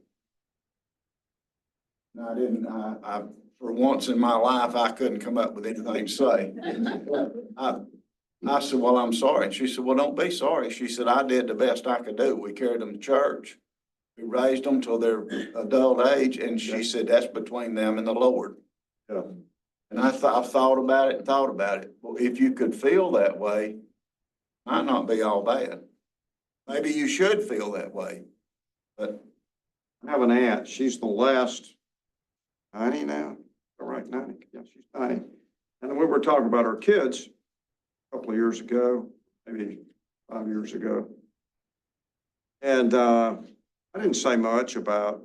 Speaker 12: And I, for once in my life, I couldn't come up with anything to say. I said, well, I'm sorry. And she said, well, don't be sorry. She said, I did the best I could do. We carried them to church. We raised them till their adult age. And she said, that's between them and the Lord.
Speaker 1: Yeah.
Speaker 12: And I've thought about it and thought about it. Well, if you could feel that way, might not be all bad. Maybe you should feel that way, but
Speaker 1: I have an aunt. She's the last 90 now. All right, 90. Yeah, she's 90. And we were talking about our kids a couple of years ago, maybe 5 years ago. And I didn't say much about,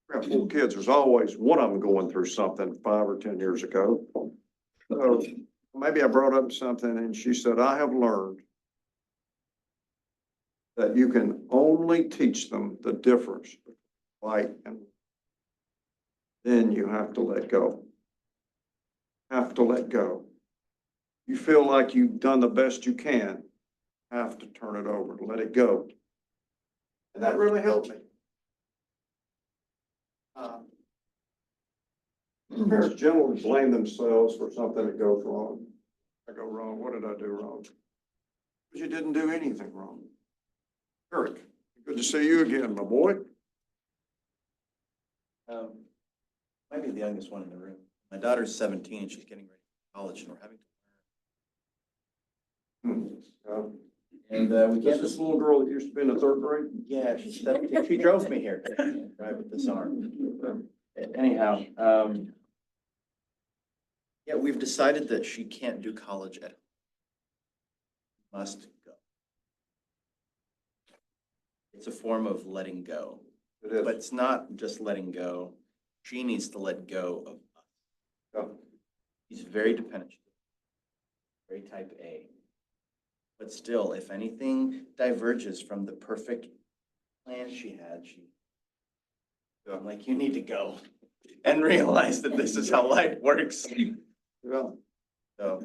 Speaker 1: we have 4 kids. There's always one of them going through something 5 or 10 years ago. So maybe I brought up something and she said, I have learned that you can only teach them the difference between light and then you have to let go. Have to let go. You feel like you've done the best you can, have to turn it over, let it go. And that really helped me. Parents generally blame themselves for something that goes wrong. I go wrong, what did I do wrong? Because you didn't do anything wrong. Eric, good to see you again, my boy.
Speaker 13: Maybe the youngest one in the room. My daughter's 17 and she's getting ready for college and we're having to. And we
Speaker 1: This
Speaker 13: can't
Speaker 1: this little girl that used to be in the 3rd grade?
Speaker 13: Yeah, she's 17. She drove me here. Drive with this arm. Anyhow, yeah, we've decided that she can't do college at home. Must go. It's a form of letting go.
Speaker 1: It is.
Speaker 13: But it's not just letting go. She needs to let go of us.
Speaker 1: Yeah.
Speaker 13: She's very dependent. Very type A. But still, if anything diverges from the perfect plan she had, I'm like, you need to go and realize that this is how life works.
Speaker 1: Yeah.
Speaker 13: So,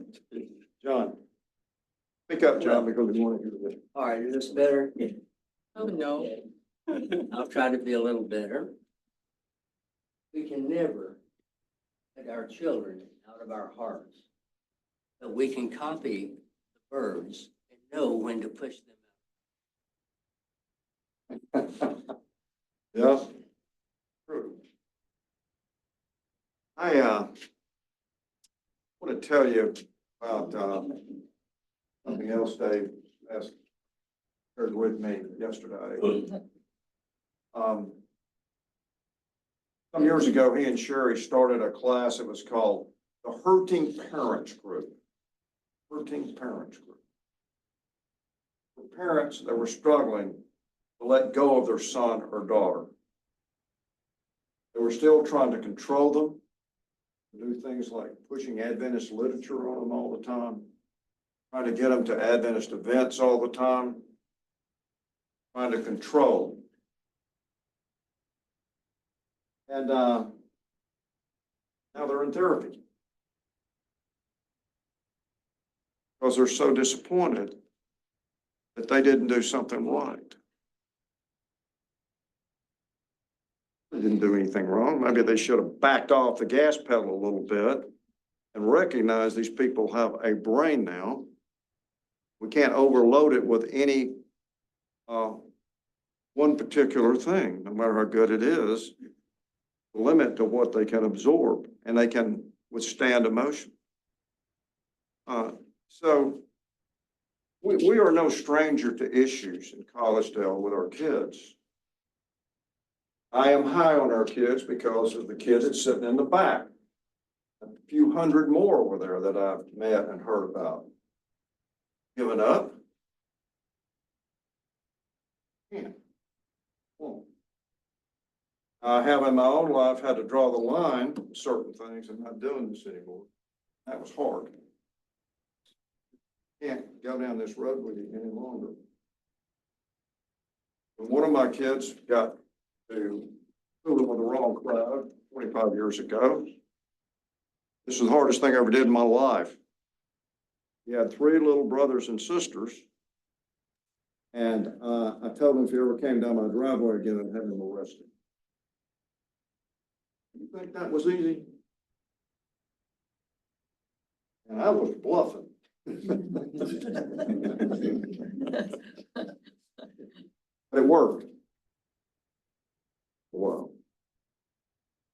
Speaker 1: John. Pick up, John, because we want to hear this.
Speaker 14: All right, is this better? Oh, no. I'll try to be a little better. We can never let our children out of our hearts, but we can copy the birds and know when to push them out.
Speaker 1: Yeah. True. I want to tell you about something else Dave shared with me yesterday. Some years ago, he and Sherry started a class. It was called the Hurting Parents Group. Hurting Parents Group. For parents that were struggling to let go of their son or daughter. They were still trying to control them, do things like pushing Adventist literature on them all the time, trying to get them to Adventist events all the time, trying to control. And now they're in therapy because they're so disappointed that they didn't do something right. They didn't do anything wrong. Maybe they should have backed off the gas pedal a little bit and recognized these people have a brain now. We can't overload it with any one particular thing, no matter how good it is, limit to what they can absorb and they can withstand emotion. So we are no stranger to issues in Collegedale with our kids. I am high on our kids because of the kid that's sitting in the back. A few hundred more over there that I've met and heard about. Given up? Can't. Won't. I have in my own life had to draw the line with certain things. I'm not doing this anymore. That was hard. Can't go down this road with you any longer. When one of my kids got to fooling with the wrong crowd 25 years ago, this is the hardest thing I ever did in my life. He had 3 little brothers and sisters. And I told him if he ever came down my driveway again, I'd have him arrested. You think that was easy? And I was bluffing. But it worked. Wow.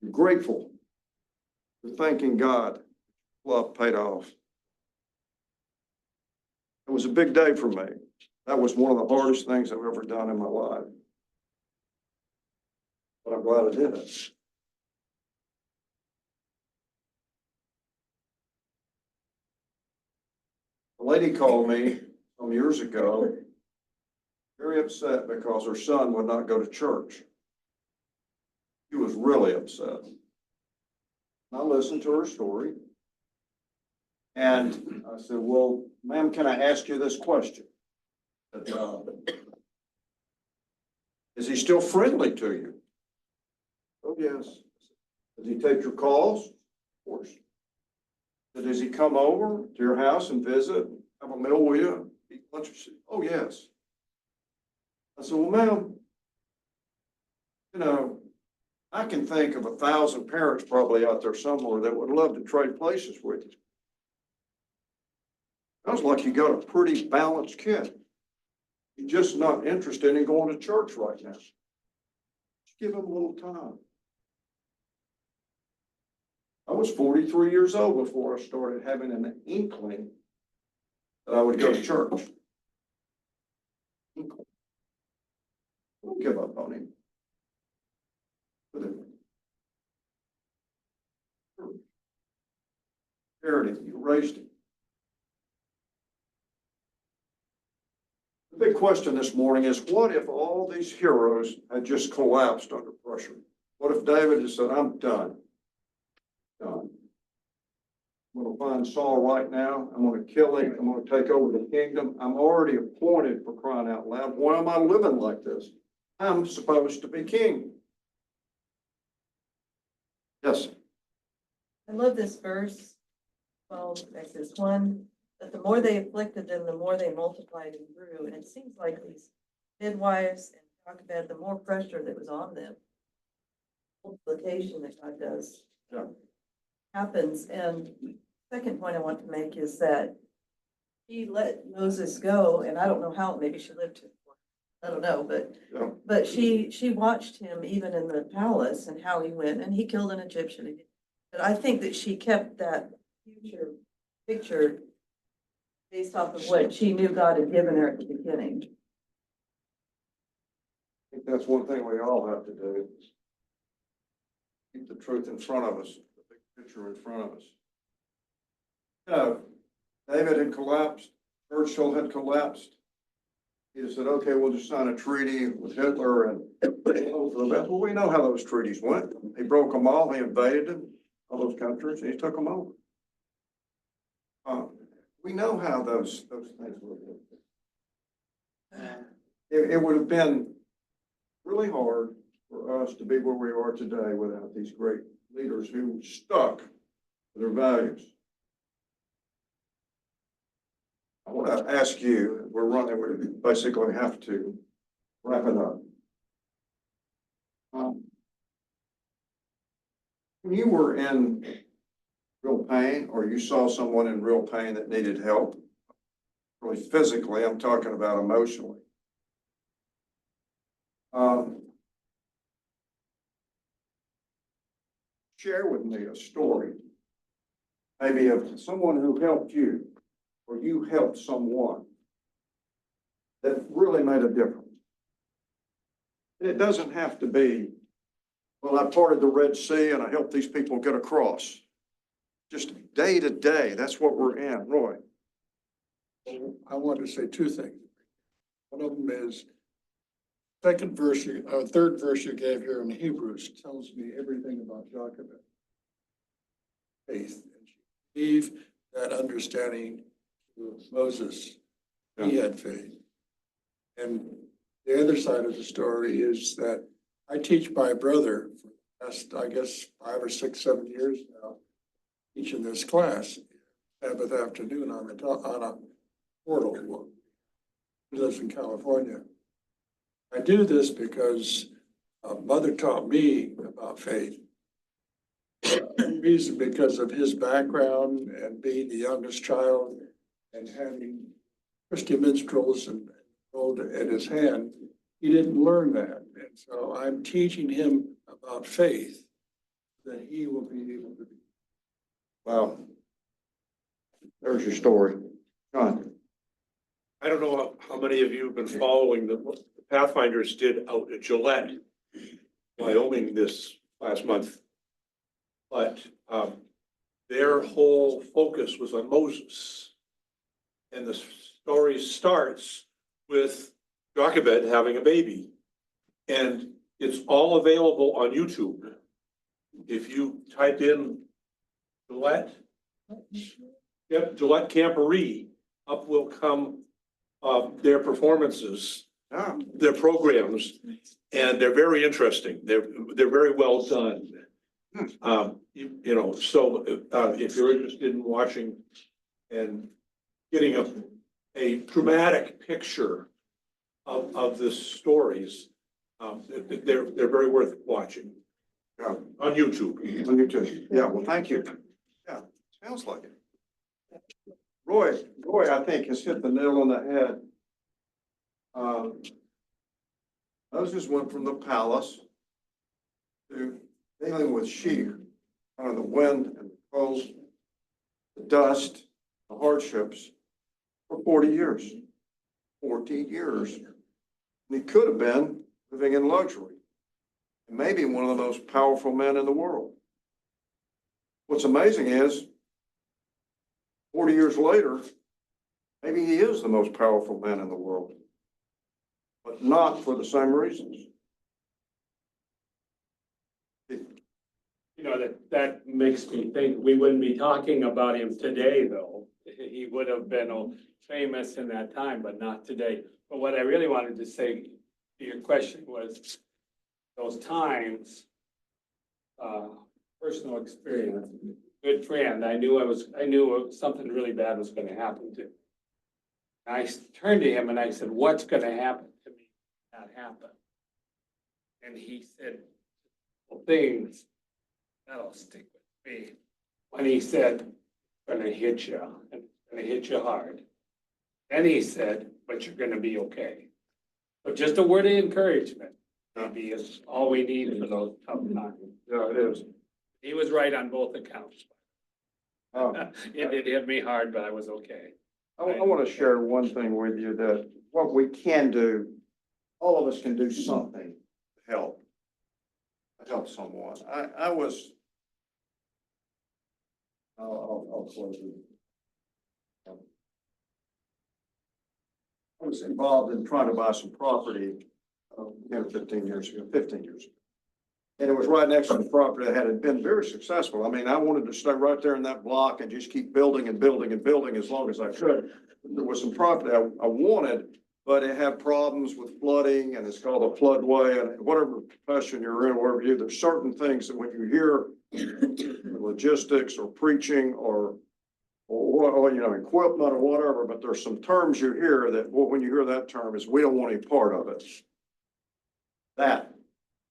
Speaker 1: I'm grateful. We're thanking God. Love paid off. It was a big day for me. That was one of the hardest things I've ever done in my life. But I'm glad I did it. A lady called me some years ago, very upset because her son would not go to church. She was really upset. I listened to her story. And I said, well, ma'am, can I ask you this question? Is he still friendly to you? Oh, yes. Does he take your calls? Of course. Does he come over to your house and visit, have a meal with you, eat lunch? Oh, yes. I said, well, ma'am, you know, I can think of 1,000 parents probably out there somewhere that would love to trade places with you. Sounds like you got a pretty balanced kid. You're just not interested in going to church right now. Just give him a little time. I was 43 years old before I started having an inkling that I would go to church. Don't give up on him. Carried him, you raised him. The big question this morning is, what if all these heroes had just collapsed under pressure? What if David had said, I'm done? Done. I'm going to find Saul right now. I'm going to kill him. I'm going to take over the kingdom. I'm already appointed, for crying out loud. Why am I living like this? I'm supposed to be king. Yes.
Speaker 7: I love this verse, 12, Exodus 1, that the more they afflicted them, the more they multiplied and grew. And it seems like these midwives and Jochebed, the more pressure that was on them, multiplication that God does happens. And second point I want to make is that he let Moses go, and I don't know how, maybe she lived to, I don't know, but she watched him even in the palace and how he went, and he killed an Egyptian. But I think that she kept that future picture based off of what she knew God had given her at the beginning.
Speaker 1: I think that's one thing we all have to do. Keep the truth in front of us, the big picture in front of us. David had collapsed, Churchill had collapsed. He just said, okay, we'll just sign a treaty with Hitler and hope for the best. Well, we know how those treaties went. He broke them all, he invaded them, all those countries, and he took them over. We know how those things were. It would have been really hard for us to be where we are today without these great leaders who stuck to their values. I want to ask you, we basically have to wrap it up. When you were in real pain, or you saw someone in real pain that needed help, really physically, I'm talking about emotionally. Share with me a story, maybe of someone who helped you or you helped someone that really made a difference. And it doesn't have to be, well, I parted the Red Sea and I helped these people get across. Just day to day, that's what we're in, Roy.
Speaker 6: I want to say two things. One of them is second verse, third verse you gave here in Hebrews tells me everything about Jochebed. Faith, and she gave that understanding to Moses. He had faith. And the other side of the story is that I teach my brother for the past, I guess, 5 or 6, 7 years now, teaching this class Sabbath afternoon on a portal. He lives in California. I do this because mother taught me about faith. Reason because of his background and being the youngest child and having Christian minstrels and gold at his hand, he didn't learn that. And so I'm teaching him about faith that he will be able to be.
Speaker 1: Wow. There's your story. John.
Speaker 15: I don't know how many of you have been following the Pathfinders did out at Gillette, Wyoming this last month. But their whole focus was on Moses. And the story starts with Jochebed having a baby. And it's all available on YouTube. If you type in Gillette, Gillette Camporee, up will come their performances, their programs, and they're very interesting. They're very well done. You know, so if you're interested in watching and getting a dramatic picture of the stories, they're very worth watching on YouTube.
Speaker 1: On YouTube. Yeah, well, thank you. Yeah, sounds like it. Roy, I think, has hit the nail on the head. Moses went from the palace to dealing with sheep, the wind and the cold, the dust, the hardships for 40 years. 14 years. And he could have been living in luxury and maybe one of the most powerful men in the world. What's amazing is 40 years later, maybe he is the most powerful man in the world, but not for the same reasons.
Speaker 16: You know, that makes me think we wouldn't be talking about him today, though. He would have been famous in that time, but not today. But what I really wanted to say to your question was those times, personal experience, good friend, I knew something really bad was gonna happen to him. I turned to him and I said, what's gonna happen to me if that happened? And he said, well, things that'll stick with me. When he said, gonna hit you, and gonna hit you hard. Then he said, but you're gonna be okay. So just a word of encouragement, maybe is all we need for those tough times.
Speaker 1: Yeah, it is.
Speaker 16: He was right on both accounts.
Speaker 1: Oh.
Speaker 16: It did hit me hard, but I was okay.
Speaker 1: I want to share one thing with you that what we can do, all of us can do something to help someone. I'll close it. I was involved in trying to buy some property 10 or 15 years ago, 15 years ago. And it was right next to the property that had been very successful. I mean, I wanted to stay right there in that block and just keep building and building and building as long as I could. There was some property I wanted, but it had problems with flooding, and it's called a floodway, and whatever profession you're in, whatever you do, there's certain things that when you hear logistics or preaching or you know, equipment or whatever, but there's some terms you hear that, well, when you hear that term is we don't want any part of it. That,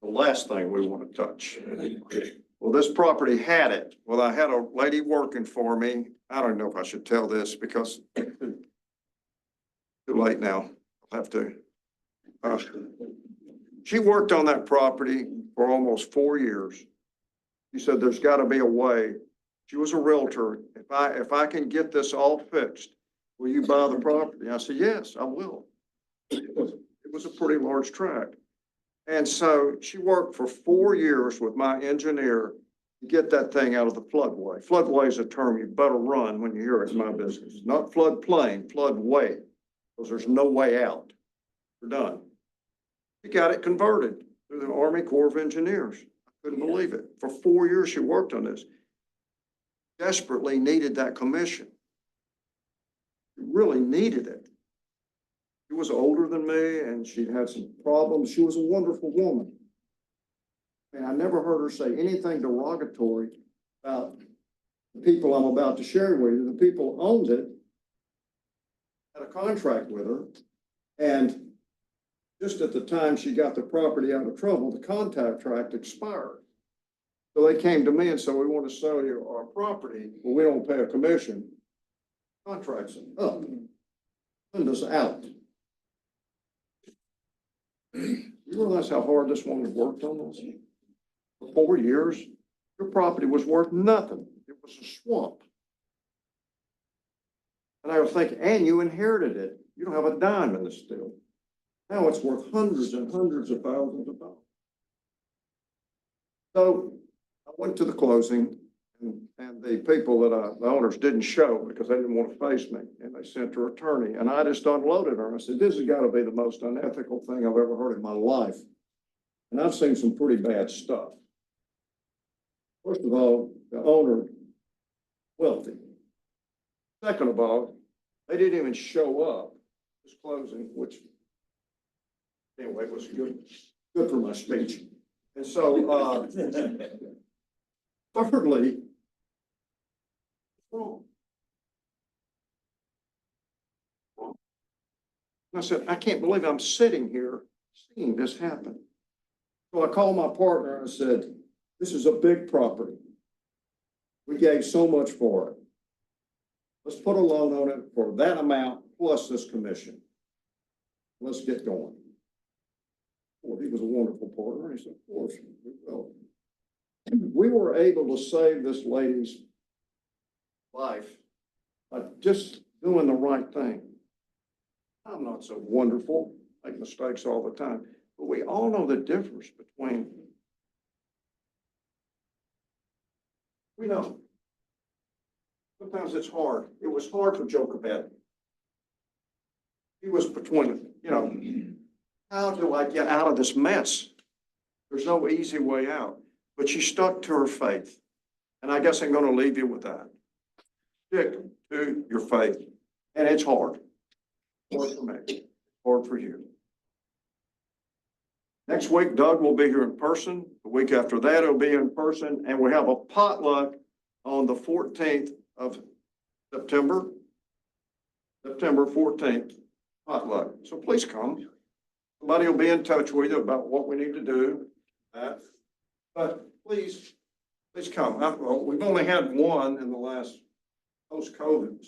Speaker 1: the last thing we want to touch. Well, this property had it. Well, I had a lady working for me. I don't know if I should tell this because too late now. I'll have to. She worked on that property for almost 4 years. She said, there's got to be a way. She was a realtor. If I can get this all fixed, will you buy the property? I said, yes, I will. It was a pretty large tract. And so she worked for 4 years with my engineer to get that thing out of the floodway. Floodway is a term you better run when you hear it in my business, not floodplain, floodway, because there's no way out. We're done. She got it converted through the Army Corps of Engineers. I couldn't believe it. For 4 years, she worked on this. Desperately needed that commission. She really needed it. She was older than me and she'd had some problems. She was a wonderful woman. And I never heard her say anything derogatory about the people I'm about to share with you. The people owned it, had a contract with her, and just at the time she got the property out of trouble, the contract expired. So they came to me and said, we want to sell you our property, but we don't pay a commission. Contract's up. Send us out. You realize how hard this woman worked on this? For 4 years, your property was worth nothing. It was a swamp. And I was thinking, and you inherited it. You don't have a dime in this deal. Now it's worth hundreds and hundreds of thousands of dollars. So I went to the closing and the people that the owners didn't show because they didn't want to face me. And they sent her attorney and I just unloaded her. I said, this has got to be the most unethical thing I've ever heard in my life. And I've seen some pretty bad stuff. First of all, the owner, wealthy. Second of all, they didn't even show up this closing, which anyway was good for my speech. And so, thirdly, wrong. I said, I can't believe I'm sitting here seeing this happen. So I called my partner and I said, this is a big property. We gave so much for it. Let's put a loan on it for that amount plus this commission. Let's get going. Well, he was a wonderful partner. He said, of course, we will. We were able to save this lady's life by just doing the right thing. I'm not so wonderful, make mistakes all the time, but we all know the difference between, we know. Sometimes it's hard. It was hard for Jochebed. He was between, how do I get out of this mess? There's no easy way out, but she stuck to her faith. And I guess I'm going to leave you with that. Stick to your faith. And it's hard. Hard for me. Hard for you. Next week, Doug will be here in person. The week after that, he'll be in person. And we have a potluck on the 14th of September. September 14th, potluck. So please come. Somebody will be in touch with you about what we need to do. But please come. We've only had one in the last post-COVID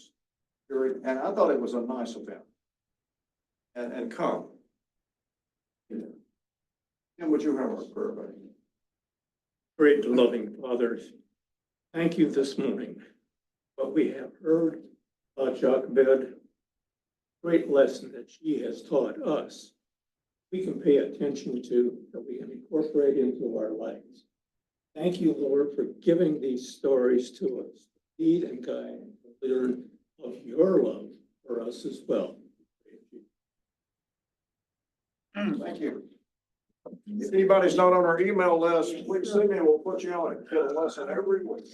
Speaker 1: period, and I thought it was a nice event. And come. And would you have our prayer, buddy?
Speaker 15: Great and loving Father, thank you this morning. What we have heard about Jochebed, great lesson that she has taught us. We can pay attention to, that we can incorporate into our lives. Thank you, Lord, for giving these stories to us, to lead and guide, and learn of your love for us as well.
Speaker 1: Thank you. If anybody's not on our email list, please send me and we'll put you on it. Get a lesson every week.